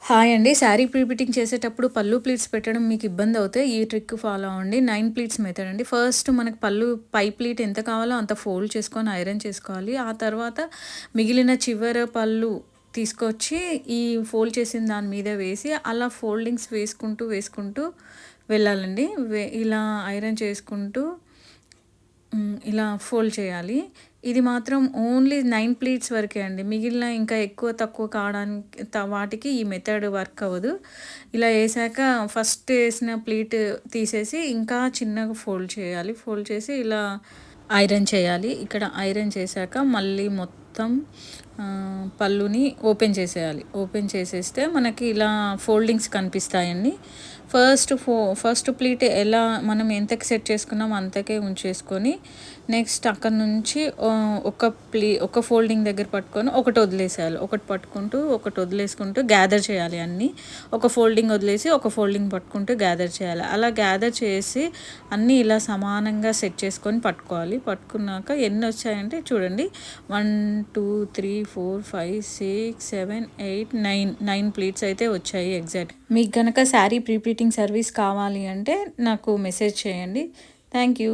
Hi అండి. Sari pre pleating చేసేటప్పుడు పళ్ళు ప్లీట్స్ పెట్టడం మీకు ఇబ్బందవుతే ఈ ట్రిక్ ఫాలో అవ్వండి. 9 ప్లీట్స్ మెథడ్ అండి. ఫస్ట్ మనకు పళ్ళు పై ప్లీట్ ఎంత కావాలో అంత ఫోల్డ్ చేసుకొని ఐరన్ చేసుకోవాలి. ఆ తర్వాత మిగిలిన చివర పళ్ళు తీసుకొచ్చి ఈ ఫోల్డ్ చేసిన దాని మీద వేసి అలా ఫోల్డింగ్స్ వేసుకుంటూ వెళ్ళాలండి. ఇలా ఐరన్ చేసుకుంటూ ఇలా ఫోల్డ్ చేయాలి. ఇది మాత్రం ఓన్లీ 9 ప్లీట్స్ వరకే అండి. మిగిలిన ఇంకా ఎక్కువ తక్కువ కావడానికి వాటికి ఈ మెథడ్ వర్క్ అవ్వదు. ఇలా ఏసాక ఫస్ట్ ఏసిన ప్లీట్ తీసేసి ఇంకా చిన్నగా ఫోల్డ్ చేయాలి. ఫోల్డ్ చేసి ఇలా ఐరన్ చేయాలి. ఇక్కడ ఐరన్ చేశాక మళ్ళీ మొత్తం పళ్ళుని ఓపెన్ చేసేయాలి. ఓపెన్ చేసేస్తే మనకి ఇలా ఫోల్డింగ్స్ కనిపిస్తాయండి. ఫస్ట్ ప్లీట్ ఎలా మనం ఎంతకి సెట్ చేసుకున్నామో అంతకే ఉంచేసుకొని నెక్స్ట్ అక్కడ నుంచి ఒక ఫోల్డింగ్ దగ్గర పట్టుకొని ఒకటి వదిలేసేయాలి. ఒకటి వదిలేసుకుంటూ గ్యాదర్ చేయాలి అన్నీ. ఒక ఫోల్డింగ్ వదిలేసి ఒక ఫోల్డింగ్ పట్టుకుంటూ గ్యాదర్ చేయాలి. అలా గ్యాదర్ చేసి అన్నీ ఇలా సమానంగా సెట్ చేసుకొని పట్టుకోవాలి. పట్టుకున్నాక ఎన్ని వచ్చాయంటే చూడండి, 1 2 3 4 5 6 7 8 9 ప్లీట్స్ అయితే వచ్చాయి ఎగ్జాక్ట్. మీకు కనుక శారీ ప్రీ ప్లీటింగ్ సర్వీస్ కావాలి అంటే నాకు మెసేజ్ చేయండి. Thank you.